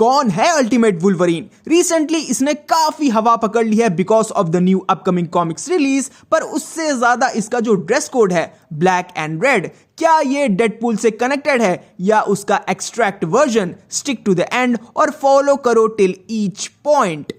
कौन है ultimate Wolverine? Recently इसने काफी हवा पकड़ ली है because of the new upcoming comics release, पर उससे ज्यादा इसका जो ड्रेस कोड है ब्लैक एंड रेड, क्या ये डेडपूल से कनेक्टेड है या उसका extract version? Stick to the end और फॉलो करो till each point.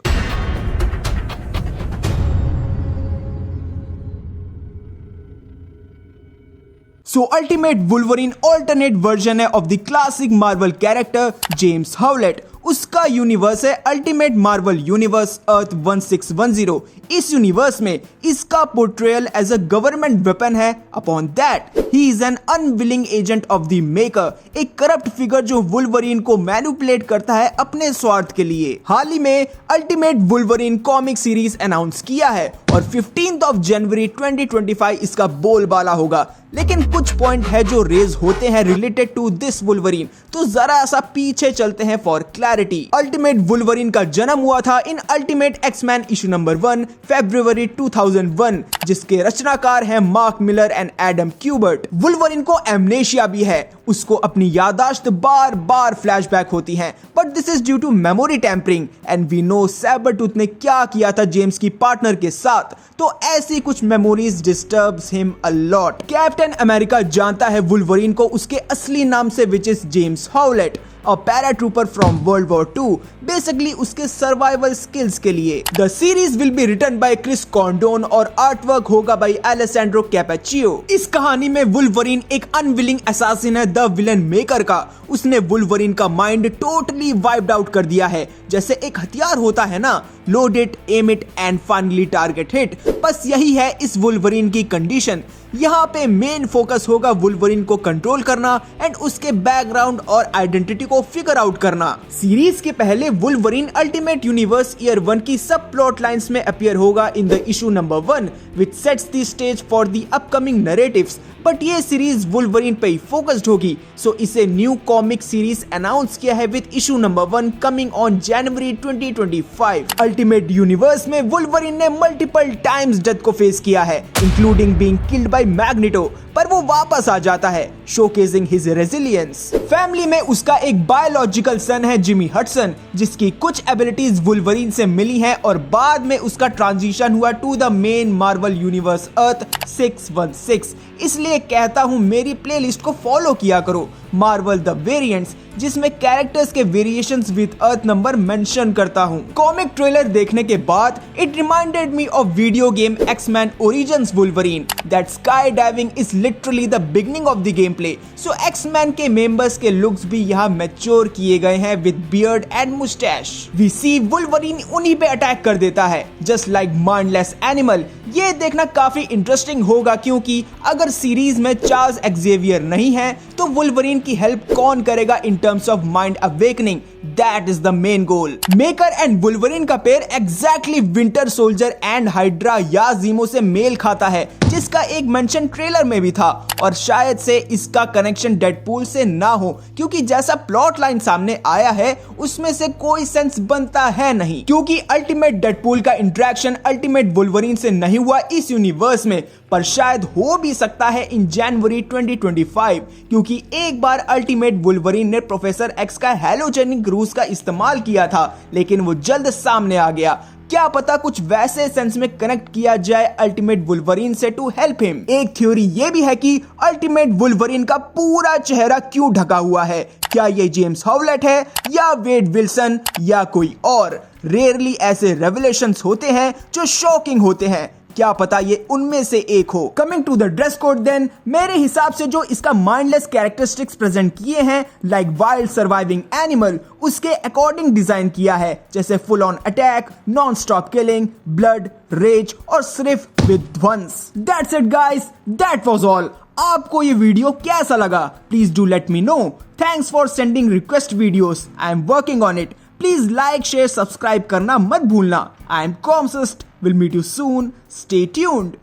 So ultimate Wolverine alternate version है of the classic Marvel character James Howlett. उसका यूनिवर्स है अल्टीमेट मार्वल यूनिवर्स अर्थ 1610। इस यूनिवर्स में इसका portrayal as a government weapon है। Upon that he is an unwilling agent of the maker, एक corrupt figure जो Wolverine को मैनिपुलेट करता है अपने स्वार्थ के लिए। हाल ही में ultimate Wolverine comic series announce किया है और 15 जनवरी 2025 इसका बोलबाला होगा। लेकिन कुछ पॉइंट है जो रेज होते हैं रिलेटेड टू दिस वुल्वरीन, तो जरा सा पीछे चलते हैं फॉर क्लैरिटी। अल्टीमेट वुल्वरीन का जन्म हुआ था in ultimate X Men issue number 1 फरवरी 2001, जिसके रचनाकार हैं Mark Millar and Adam Kubert. Wolverine को एमनेशिया भी है, उसको अपनी यादाश्त बार बार फ्लैशबैक होती हैं, but this is due to memory tampering and we know Sabretooth ने क्या किया था जेम्स की पार्टनर के साथ, तो ऐसी कुछ memories disturbs him a lot. Captain America जानता है वुल्वरीन को उसके असली नाम से, which is James Howlett, a paratrooper from World War II, basically उसके सर्वाइवल स्किल्स के लिए। The series will be written by Chris Condon और आर्टवर्क होगा by Alessandro Cappuccio। इस कहानी में वुल्वरीन एक अनविलिंग असैसिन है द विलन मेकर का। उसने वुल्वरीन का माइंड टोटली वाइप्ड आउट कर दिया है, जैसे एक हथियार होता है ना, load it, aim it and finally target hit. बस यही है इस वुल्वरीन की कंडीशन। यहाँ पे मेन फोकस होगा वुल्वरीन को कंट्रोल करना एंड उसके बैकग्राउंड और आइडेंटिटी को फिगर आउट करना। सीरीज के पहले वुल्वरीन अल्टीमेट यूनिवर्स ईयर 1 की सब प्लॉट लाइंस में अपीयर होगा in the issue number 1 which sets the stage for the upcoming narratives. But ये सीरीज वुल्वरीन पे ही फोकस्ड होगी, सो इसे न्यू कॉमिक सीरीज अनाउंस किया है with issue number 1 coming on January 2025। Ultimate universe में Wolverine ने मल्टीपल टाइम्स डेथ को face किया है, including being killed by magneto, पर वो वापस आ जाता है, शोकेसिंग हिज रेजिलियंस। फैमिली में उसका एक बायोलॉजिकल सन है जिमी हडसन, जिसकी कुछ एबिलिटीज वुल्वरीन से मिली हैं और बाद में उसका ट्रांजिशन हुआ to the main Marvel universe Earth 616। इसलिए कहता हूँ मेरी प्लेलिस्ट को फॉलो किया करो, मार्वल द वेरिएंट्स, जिसमें कैरेक्टर्स के variations with earth number mention करता हूँ। कॉमिक ट्रेलर देखने के बाद it reminded me of video game X Men origins Wolverine, that sky diving is literally the beginning of the game play. So X Men के members के looks भी यहाँ mature किए गए हैं with beard and mustache. We see Wolverine उन्हीं पे attack कर देता है जस्ट लाइक माइंडलेस एनिमल। ये देखना काफी इंटरेस्टिंग होगा, क्योंकि अगर सीरीज में चार्ल्स एक्जेवियर नहीं है तो वुल्वरीन की हेल्प कौन करेगा in terms of mind awakening? That is the main goal. Maker and Wolverine का pair exactly Winter Soldier and Hydra या जीमो से मेल खाता है, जिसका एक मेंशन ट्रेलर में भी था, और शायद से इसका कनेक्शन डेडपूल से ना हो, क्योंकि जैसा प्लॉट लाइन सामने आया है उसमें से कोई सेंस बनता है नहीं, क्योंकि अल्टीमेट डेडपूल का इंटरेक्शन अल्टीमेट वुल्वरीन से नहीं हुआ इस यूनिवर्स में, पर शायद हो भी सकता है इन जनवरी 2025, क्योंकि एक बार अल्टीमेट वुल्वरीन ने प्रोफेसर एक्स का हैलोजेनिक रूस का इस्तेमाल किया था, लेकिन वो जल्द सामने आ गया। क्या पता कुछ वैसे सेंस में कनेक्ट किया जाए अल्टीमेट वुल्वरीन से टू हेल्प हिम। एक थ्योरी ये भी है कि अल्टीमेट वुल्वरीन का पूरा चेहरा क्यों ढका हुआ है, क्या ये जेम्स हाउलेट है या वेड विल्सन या कोई और? रेयरली ऐसे रेवलेशंस होते हैं जो शॉकिंग होते हैं, क्या पता ये उनमें से एक हो। Coming to the dress code then, मेरे हिसाब से जो इसका माइंडलेस कैरेक्टरिस्टिक्स प्रेजेंट किए हैं लाइक वाइल्ड सर्वाइविंग एनिमल, उसके अकॉर्डिंग डिजाइन किया है, जैसे full on attack, non stop killing, blood, rage और सिर्फ विध्वंस। That's it guys, that was all. आपको ये वीडियो कैसा लगा? Please do let me know. Thanks for sending request videos, I am working on it. Please like, share, subscribe करना मत भूलना। I am Comsist, will meet you soon. Stay tuned.